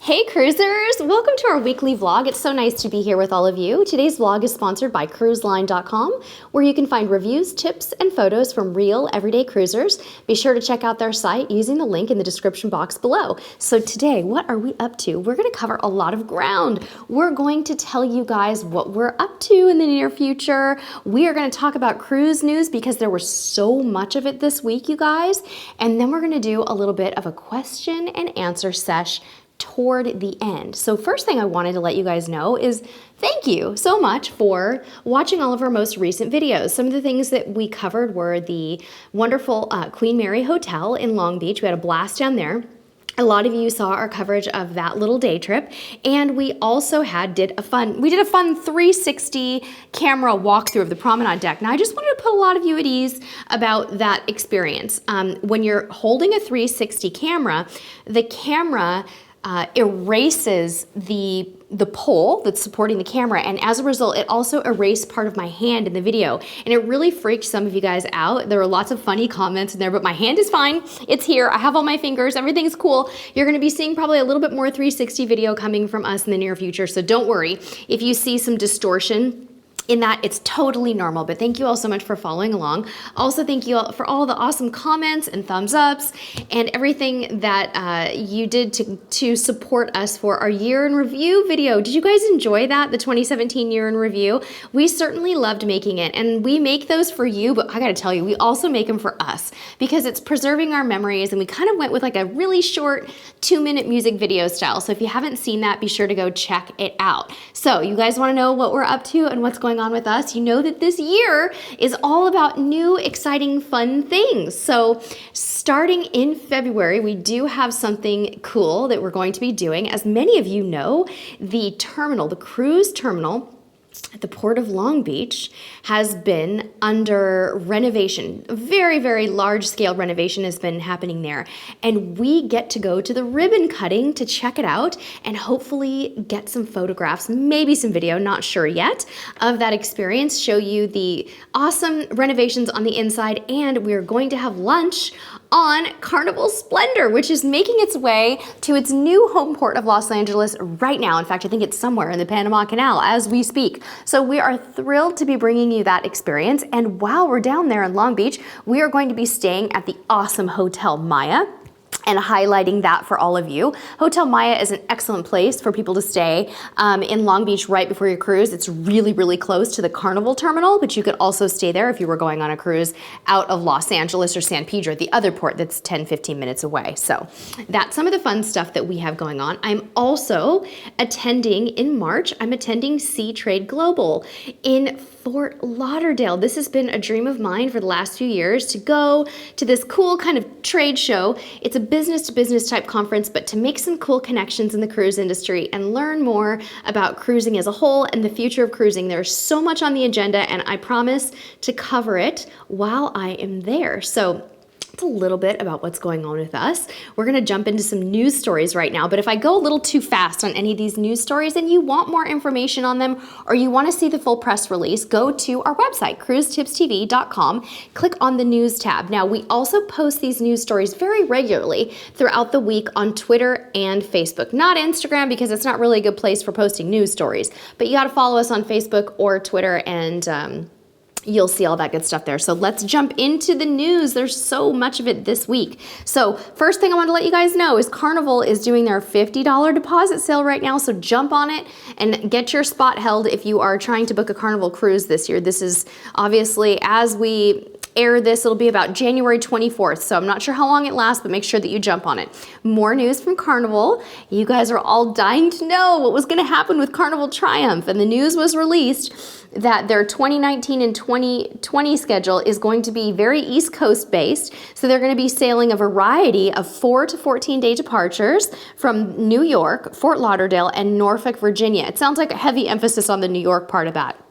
Hey cruisers! Welcome to our weekly vlog. It's so nice to be here with all of you. Today's vlog is sponsored by cruiseline.com, where you can find reviews, tips, and photos from real everyday cruisers. Be sure to check out their site using the link in the description box below. So today, what are we up to? We're going to cover a lot of ground. We're going to tell you guys what we're up to in the near future. We are going to talk about cruise news because there was so much of it this week, you guys. And then we're going to do a little bit of a question and answer sesh toward the end. So first thing I wanted to let you guys know is thank you so much for watching all of our most recent videos. Some of the things that we covered were the wonderful Queen Mary Hotel in Long Beach. We had a blast down there. A lot of you saw our coverage of that little day trip, and we also did a fun 360 camera walkthrough of the promenade deck. Now I just wanted to put a lot of you at ease about that experience. When you're holding a 360 camera, the camera erases the pole that's supporting the camera, and as a result it also erased part of my hand in the video, and it really freaked some of you guys out. There were lots of funny comments in there, but my hand is fine. It's here. I have all my fingers. Everything's cool. You're going to be seeing probably a little bit more 360 video coming from us in the near future, so don't worry if you see some distortion in that. It's totally normal, but thank you all so much for following along. Also, thank you all for all the awesome comments and thumbs ups and everything that you did to support us for our year in review video. Did you guys enjoy that, the 2017 year in review? We certainly loved making it, and we make those for you, but I gotta tell you, we also make them for us because it's preserving our memories, and we kind of went with like a really short 2-minute music video style. So if you haven't seen that, be sure to go check it out. So you guys wanna know what we're up to and what's going on with us? You know that this year is all about new, exciting, fun things. So starting in February, we do have something cool that we're going to be doing. As many of you know, the cruise terminal at the Port of Long Beach has been under renovation. A very, very large scale renovation has been happening there. And we get to go to the ribbon cutting to check it out and hopefully get some photographs, maybe some video, not sure yet, of that experience, show you the awesome renovations on the inside, and we're going to have lunch on Carnival Splendor, which is making its way to its new home port of Los Angeles right now. In fact, I think it's somewhere in the Panama Canal as we speak. So we are thrilled to be bringing you that experience. And while we're down there in Long Beach, we are going to be staying at the awesome Hotel Maya and highlighting that for all of you. Hotel Maya is an excellent place for people to stay in Long Beach right before your cruise. It's really, really close to the Carnival terminal, but you could also stay there if you were going on a cruise out of Los Angeles or San Pedro, the other port that's 10-15 minutes away. So that's some of the fun stuff that we have going on. I'm also attending in March, I'm attending Sea Trade Global in Fort Lauderdale. This has been a dream of mine for the last few years, to go to this cool kind of trade show. It's a business-to-business type conference, but to make some cool connections in the cruise industry and learn more about cruising as a whole and the future of cruising. There's so much on the agenda, and I promise to cover it while I am there. So a little bit about what's going on with us. We're going to jump into some news stories right now, but if I go a little too fast on any of these news stories and you want more information on them, or you want to see the full press release, go to our website, cruisetipstv.com, click on the news tab. Now, we also post these news stories very regularly throughout the week on Twitter and Facebook, not Instagram because it's not really a good place for posting news stories, but you got to follow us on Facebook or Twitter, and you'll see all that good stuff there. So let's jump into the news. There's so much of it this week. So first thing I want to let you guys know is Carnival is doing their $50 deposit sale right now. So jump on it and get your spot held if you are trying to book a Carnival cruise this year. This is obviously, as we air this, it'll be about January 24th. So I'm not sure how long it lasts, but make sure that you jump on it. More news from Carnival. You guys are all dying to know what was going to happen with Carnival Triumph. And the news was released that their 2019 and 2020 schedule is going to be very East Coast based. So they're going to be sailing a variety of 4 to 14 day departures from New York, Fort Lauderdale, and Norfolk, Virginia. It sounds like a heavy emphasis on the New York part of that.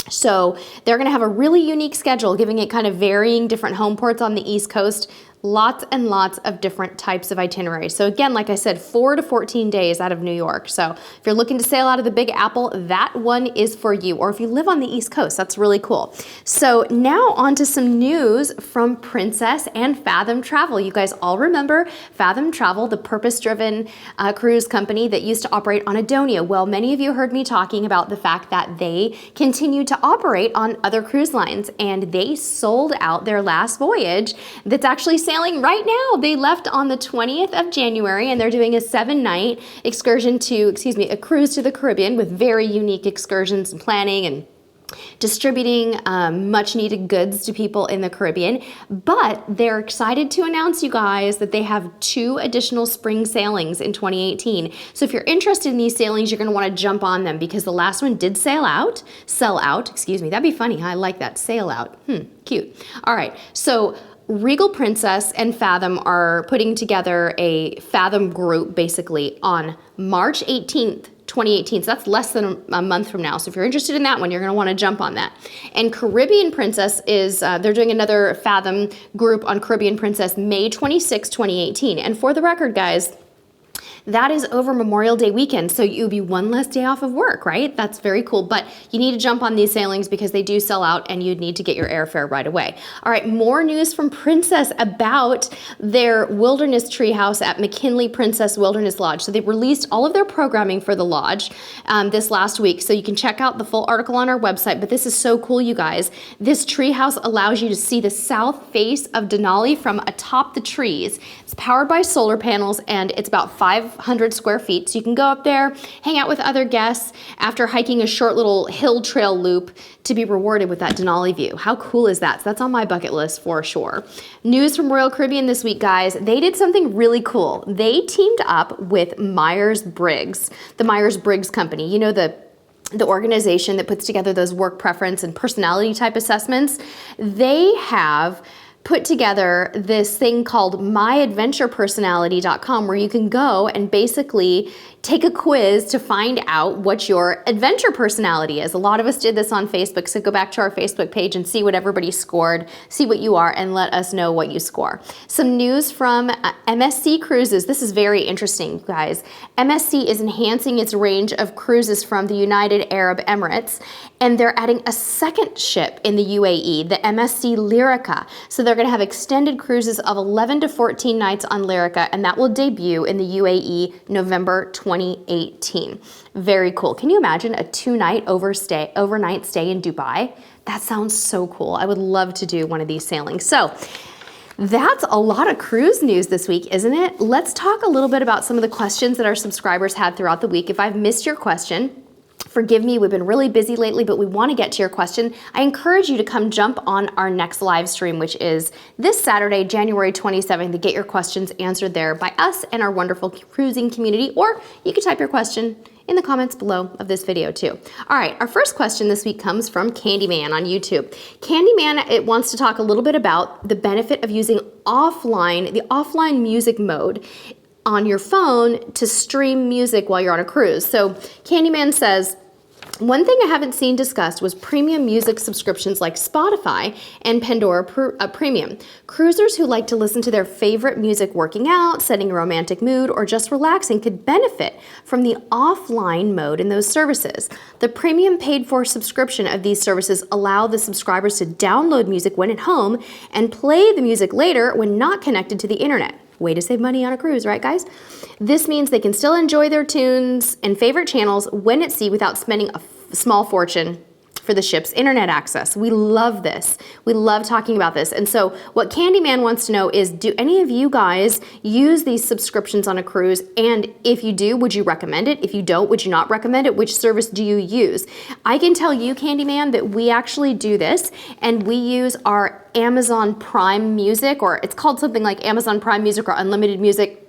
So they're going to have a really unique schedule, giving it kind of varying different home ports on the East Coast, Lots and lots of different types of itineraries. So again, like I said, 4 to 14 days out of New York. So if you're looking to sail out of the Big Apple, that one is for you. Or if you live on the East Coast, that's really cool. So now on to some news from Princess and Fathom Travel. You guys all remember Fathom Travel, the purpose-driven cruise company that used to operate on Adonia. Well, many of you heard me talking about the fact that they continue to operate on other cruise lines, and they sold out their last voyage that's actually sailing right now. They left on the 20th of January, and they're doing a 7-night excursion to, a cruise to the Caribbean with very unique excursions and planning and distributing much needed goods to people in the Caribbean. But they're excited to announce, you guys, that they have 2 additional spring sailings in 2018. So if you're interested in these sailings, you're going to want to jump on them because the last one did sell out. That'd be funny. I like that. Sail out. Cute. All right. So Regal Princess and Fathom are putting together a Fathom group basically on March 18th, 2018. So that's less than a month from now. So if you're interested in that one, you're going to want to jump on that. And Caribbean Princess is, they're doing another Fathom group on Caribbean Princess May 26, 2018. And for the record, guys, that is over Memorial Day weekend, so you'll be one less day off of work, right? That's very cool, but you need to jump on these sailings because they do sell out and you'd need to get your airfare right away. All right, more news from Princess about their wilderness treehouse at McKinley Princess Wilderness Lodge. So they released all of their programming for the lodge this last week, so you can check out the full article on our website, but this is so cool, you guys. This treehouse allows you to see the south face of Denali from atop the trees. It's powered by solar panels and it's about 500 square feet. So you can go up there, hang out with other guests after hiking a short little hill trail loop to be rewarded with that Denali view. How cool is that? So that's on my bucket list for sure. News from Royal Caribbean this week, guys. They did something really cool. They teamed up with Myers-Briggs, the Myers-Briggs company. You know, the organization that puts together those work preference and personality type assessments. They have put together this thing called myadventurepersonality.com where you can go and basically take a quiz to find out what your adventure personality is. A lot of us did this on Facebook, so go back to our Facebook page and see what everybody scored, see what you are, and let us know what you score. Some news from MSC Cruises. This is very interesting, guys. MSC is enhancing its range of cruises from the United Arab Emirates, and they're adding a second ship in the UAE, the MSC Lyrica. So they're going to have extended cruises of 11 to 14 nights on Lyrica, and that will debut in the UAE November 2018. Very cool. Can you imagine a 2-night overnight stay in Dubai? That sounds so cool. I would love to do one of these sailings. So that's a lot of cruise news this week, isn't it? Let's talk a little bit about some of the questions that our subscribers had throughout the week. If I've missed your question, forgive me, we've been really busy lately, but we want to get to your question. I encourage you to come jump on our next live stream, which is this Saturday, January 27th, to get your questions answered there by us and our wonderful cruising community, or you can type your question in the comments below of this video too. All right, our first question this week comes from Candyman on YouTube. Candyman wants to talk a little bit about the benefit of using the offline music mode on your phone to stream music while you're on a cruise. So Candyman says, one thing I haven't seen discussed was premium music subscriptions like Spotify and Pandora Premium. Cruisers who like to listen to their favorite music working out, setting a romantic mood, or just relaxing could benefit from the offline mode in those services. The premium paid-for subscription of these services allow the subscribers to download music when at home and play the music later when not connected to the internet. Way to save money on a cruise, right, guys? This means they can still enjoy their tunes and favorite channels when at sea without spending a small fortune for the ship's internet access. We love this. We love talking about this. And so what Candyman wants to know is, do any of you guys use these subscriptions on a cruise? And if you do, would you recommend it? If you don't, would you not recommend it? Which service do you use? I can tell you, Candyman, that we actually do this, and we use our Amazon Prime Music, or it's called something like Amazon Prime Music or Unlimited Music,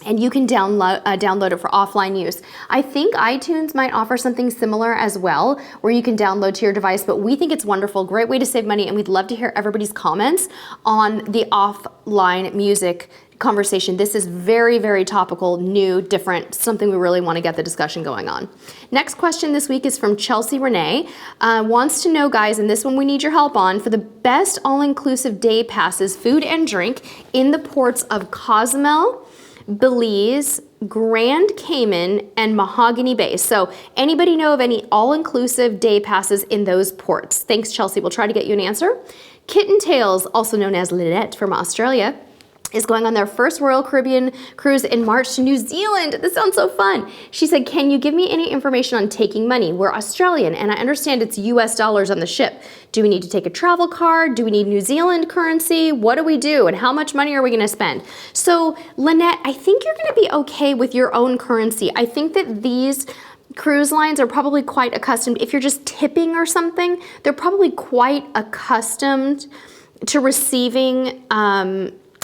and you can download it for offline use. I think iTunes might offer something similar as well, where you can download to your device, but we think it's wonderful, great way to save money, and we'd love to hear everybody's comments on the offline music conversation. This is very, very topical, new, different, something we really want to get the discussion going on. Next question this week is from Chelsea Renee. Wants to know, guys, and this one we need your help on, for the best all-inclusive day passes, food and drink in the ports of Cozumel, Belize, Grand Cayman, and Mahogany Bay. So anybody know of any all-inclusive day passes in those ports? Thanks, Chelsea. We'll try to get you an answer. Kitten Tails, also known as Lynette from Australia, is going on their first Royal Caribbean cruise in March to New Zealand. This sounds so fun. She said, can you give me any information on taking money? We're Australian, and I understand it's US dollars on the ship. Do we need to take a travel card? Do we need New Zealand currency? What do we do? And how much money are we gonna spend? So, Lynette, I think you're gonna be okay with your own currency. I think that these cruise lines are probably quite accustomed, if you're just tipping or something, they're probably quite accustomed to receiving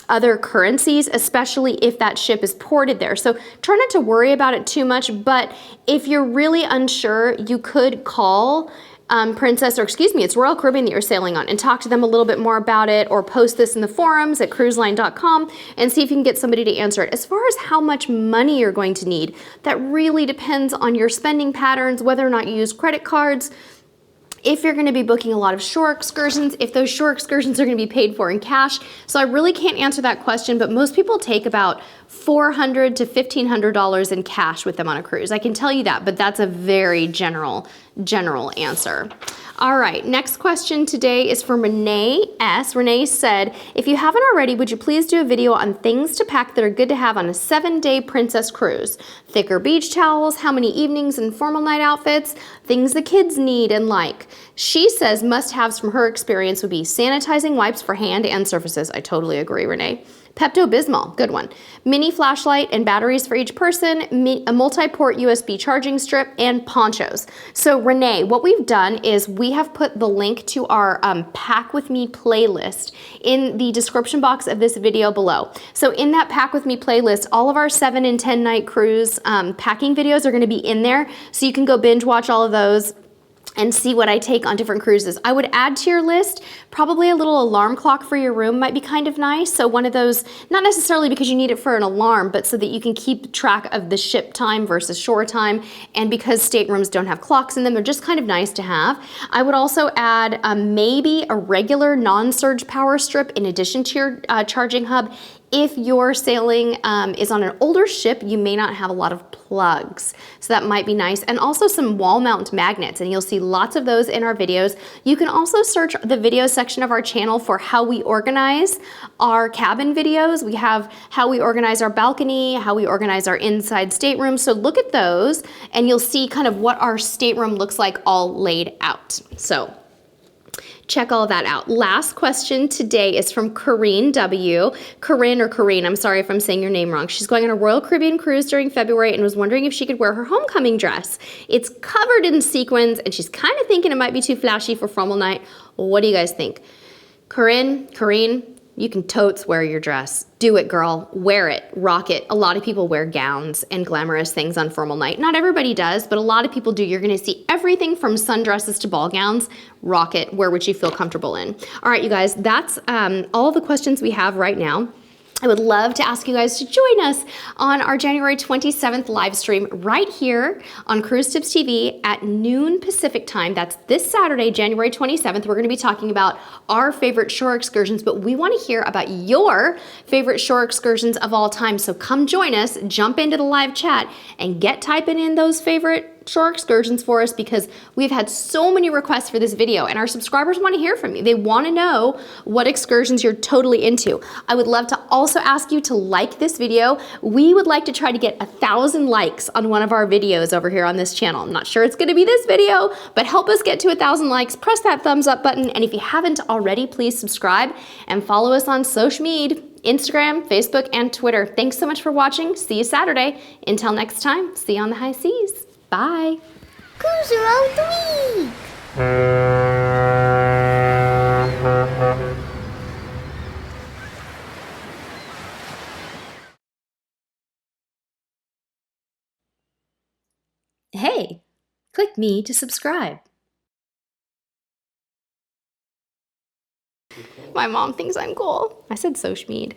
other currencies, especially if that ship is ported there. So try not to worry about it too much, but if you're really unsure, you could call it's Royal Caribbean that you're sailing on, and talk to them a little bit more about it, or post this in the forums at cruiseline.com and see if you can get somebody to answer it. As far as how much money you're going to need, that really depends on your spending patterns, whether or not you use credit cards, if you're going to be booking a lot of shore excursions, if those shore excursions are going to be paid for in cash. So I really can't answer that question, but most people take about $400 to $1,500 in cash with them on a cruise. I can tell you that, but that's a very general answer. All right, next question today is from Renee S. Renee said, if you haven't already, would you please do a video on things to pack that are good to have on a 7-day princess cruise? Thicker beach towels, how many evenings and formal night outfits, things the kids need and like. She says must-haves from her experience would be sanitizing wipes for hand and surfaces. I totally agree, Renee. Pepto-Bismol, good one. Mini flashlight and batteries for each person, a multi-port USB charging strip, and ponchos. So Renee, what we've done is we have put the link to our Pack With Me playlist in the description box of this video below. So in that Pack With Me playlist, all of our 7 and 10 night cruise packing videos are gonna be in there, so you can go binge watch all of those and see what I take on different cruises. I would add to your list, probably a little alarm clock for your room might be kind of nice. So one of those, not necessarily because you need it for an alarm, but so that you can keep track of the ship time versus shore time. And because staterooms don't have clocks in them, they're just kind of nice to have. I would also add maybe a regular non-surge power strip in addition to your charging hub. If your sailing is on an older ship, you may not have a lot of plugs. So that might be nice. And also some wall mount magnets, and you'll see lots of those in our videos. You can also search the video section of our channel for how we organize our cabin videos. We have how we organize our balcony, how we organize our inside stateroom. So look at those and you'll see kind of what our stateroom looks like all laid out. So check all that out. Last question today is from Corinne W. Corinne, I'm sorry if I'm saying your name wrong. She's going on a Royal Caribbean cruise during February and was wondering if she could wear her homecoming dress. It's covered in sequins and she's kind of thinking it might be too flashy for formal night. What do you guys think? Corinne, you can totes wear your dress. Do it, girl. Wear it. Rock it. A lot of people wear gowns and glamorous things on formal night. Not everybody does, but a lot of people do. You're going to see everything from sundresses to ball gowns. Rock it. Wear what you feel comfortable in. All right, you guys, that's all the questions we have right now. I would love to ask you guys to join us on our January 27th live stream right here on Cruise Tips TV at noon Pacific time. That's this Saturday, January 27th. We're going to be talking about our favorite shore excursions, but we want to hear about your favorite shore excursions of all time. So come join us, jump into the live chat, and get typing in those favorite shore excursions for us, because we've had so many requests for this video and our subscribers want to hear from you. They want to know what excursions you're totally into. I would love to also ask you to like this video. We would like to try to get 1,000 likes on one of our videos over here on this channel. I'm not sure it's going to be this video, but help us get to 1,000 likes. Press that thumbs up button, and if you haven't already, please subscribe and follow us on social media. Instagram, Facebook, and Twitter. Thanks so much for watching. See you Saturday. Until next time, see you on the high seas. Bye. Cruiser of the week. Hey, click me to subscribe. My mom thinks I'm cool. I said Sochmead.